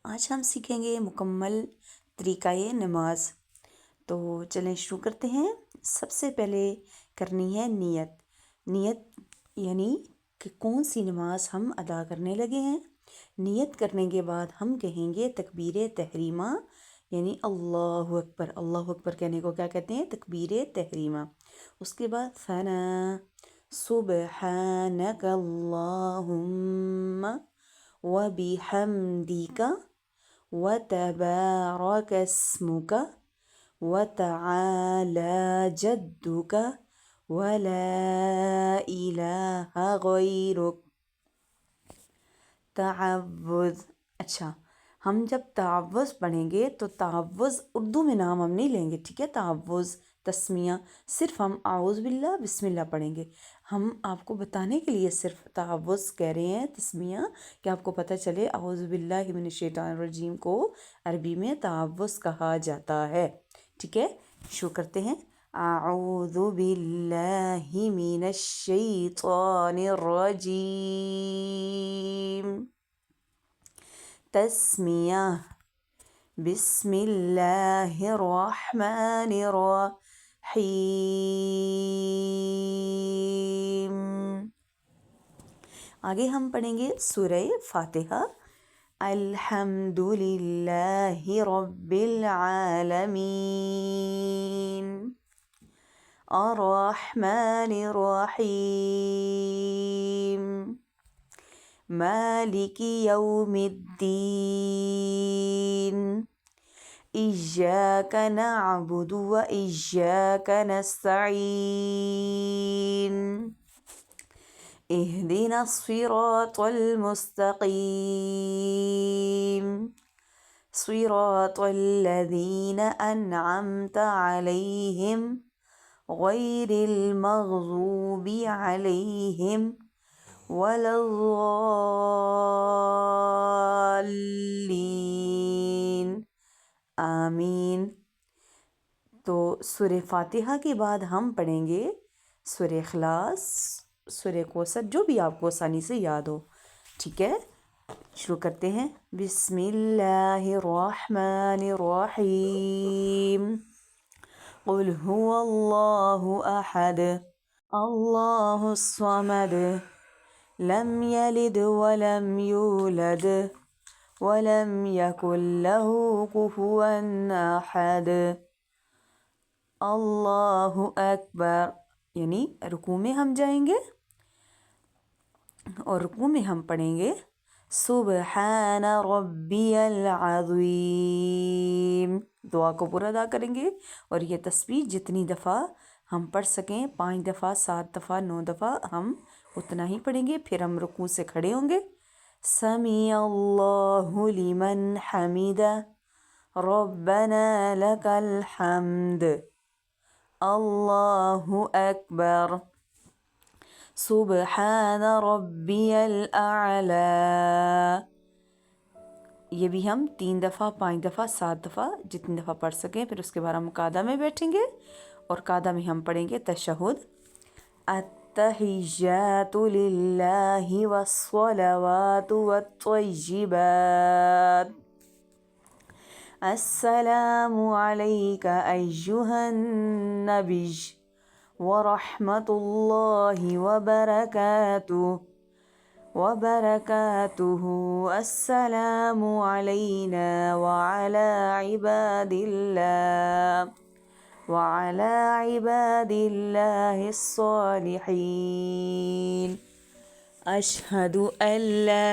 آج ہم سیکھیں گے مکمل طریقہ نماز۔ تو چلیں شروع کرتے ہیں۔ سب سے پہلے کرنی ہے نیت یعنی کہ کون سی نماز ہم ادا کرنے لگے ہیں۔ نیت کرنے کے بعد ہم کہیں گے تکبیر تحریمہ یعنی اللہ اکبر۔ اللہ اکبر کہنے کو کیا کہتے ہیں؟ تکبیر تحریمہ۔ اس کے بعد ثنا سبحانک اللہم وبحمدک وتبارک اسمک وتعالی جدک ولا الہ غیرک۔ تعوذ، اچھا ہم جب تعوذ پڑھیں گے تو تعوذ اردو میں نام ہم نہیں لیں گے، ٹھیک ہے؟ تعوذ تسمیہ صرف ہم اعوذ باللہ بسم اللہ پڑھیں گے۔ ہم آپ کو بتانے کے لیے صرف تعوذ کہہ رہے ہیں تسمیہ، کہ آپ کو پتہ چلے اعوذ باللہ من الشیطان الرجیم کو عربی میں تعوذ کہا جاتا ہے، ٹھیک ہے؟ شروع کرتے ہیں۔ اعوذ باللہ من الشیطان الرجیم۔ تسمیہ بسم اللہ الرحمن الرحیم۔ آگے ہم پڑھیں گے سورہ فاتحہ۔ الحمد للہ رب العالمین الرحمن الرحیم مالک یوم الدین ایاک نعبد و ایاک نستعین اہدنا الصراط المستقیم صراط الذین انعمت علیہم غیر المغضوب علیہم ولا الضالین آمین۔ تو سورہ فاتحہ کے بعد ہم پڑھیں گے سورہ اخلاص، سورہ کوثر، جو بھی آپ کو آسانی سے یاد ہو، ٹھیک ہے؟ شروع کرتے ہیں۔ بسم اللہ الرحمن الرحیم قل هو اللہ احد اللہ الصمد لم یلد ولم یولد ولم یکن له کفوا احد۔ اللہ اکبر یعنی رکوع میں ہم جائیں گے اور رکوع میں ہم پڑھیں گے سبحان ربی العظیم، دعا کو پورا ادا کریں گے اور یہ تسبیح جتنی دفعہ ہم پڑھ سکیں، 5 دفعہ 7 دفعہ 9 دفعہ ہم اتنا ہی پڑھیں گے۔ پھر ہم رکوع سے کھڑے ہوں گے۔ سمیع اللہ لمن حمدہ ربنا لک الحمد اللہ اکبر سبحان ربی الاعلی۔ یہ بھی ہم 3 دفعہ 5 دفعہ 7 دفعہ جتنی دفعہ پڑھ سکیں۔ پھر اس کے بعد ہم قعدہ میں بیٹھیں گے اور قعدہ میں ہم پڑھیں گے تشہد۔ التحیات للہ والصلوات والطیبات السلام علیک ایہا النبی ورحمۃ اللہ وبرکاتہ السلام علینا وعلی عباد اللہ الصالحین اشہد ان لا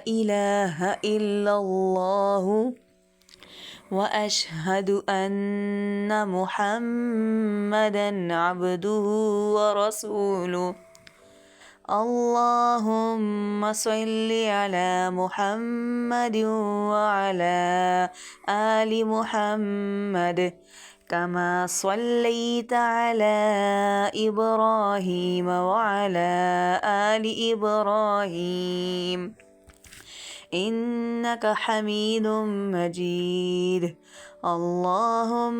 الہ الا اللہ واشہد ان محمدا عبدہ ورسولہ اللہم صل علی محمد وعلی آل محمد کما صلیت علی ابراہیم وعلی آل ابراہیم انک حمید مجید اللہم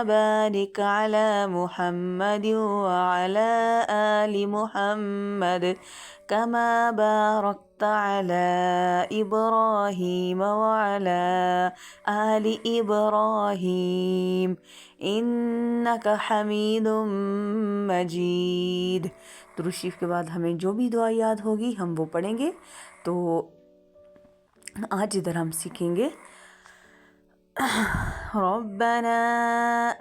بارک علی محمد وعلی آل محمد کما بارکت باركت على إبراهيم وعلى آل إبراهيم إنك حميد مجيد۔ درود شریف کے بعد ہمیں جو بھی دعا یاد ہوگی ہم وہ پڑھیں گے۔ تو آج ادھر ہم سیکھیں گے ربنا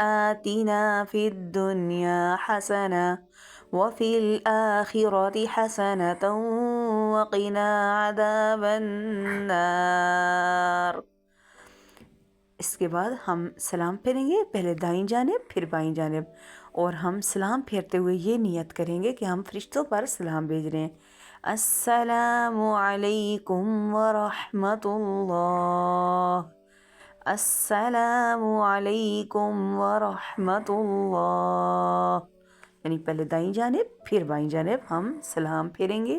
آتنا فی الدنیا حسنہ وفی الآخرة حسنة وقنا عذاب النار۔ اس کے بعد ہم سلام پھیریں گے، پہلے دائیں جانب پھر بائیں جانب، اور ہم سلام پھیرتے ہوئے یہ نیت کریں گے کہ ہم فرشتوں پر سلام بھیج رہے ہیں۔ السلام علیکم ورحمۃ اللہ، السلام علیکم ورحمۃ اللہ، یعنی پہلے دائیں جانب پھر بائیں جانب ہم سلام پھیریں گے۔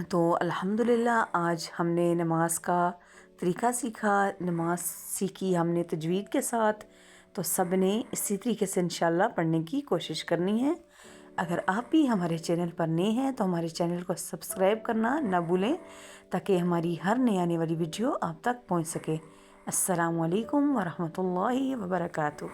تو الحمدللہ آج ہم نے نماز کا طریقہ سیکھا، نماز سیکھی ہم نے تجوید کے ساتھ، تو سب نے اسی طریقے سے انشاءاللہ پڑھنے کی کوشش کرنی ہے۔ اگر آپ بھی ہمارے چینل پر نئے ہیں تو ہمارے چینل کو سبسکرائب کرنا نہ بھولیں تاکہ ہماری ہر نئی آنے والی ویڈیو آپ تک پہنچ سکے۔ السلام علیکم ورحمۃ اللہ وبرکاتہ۔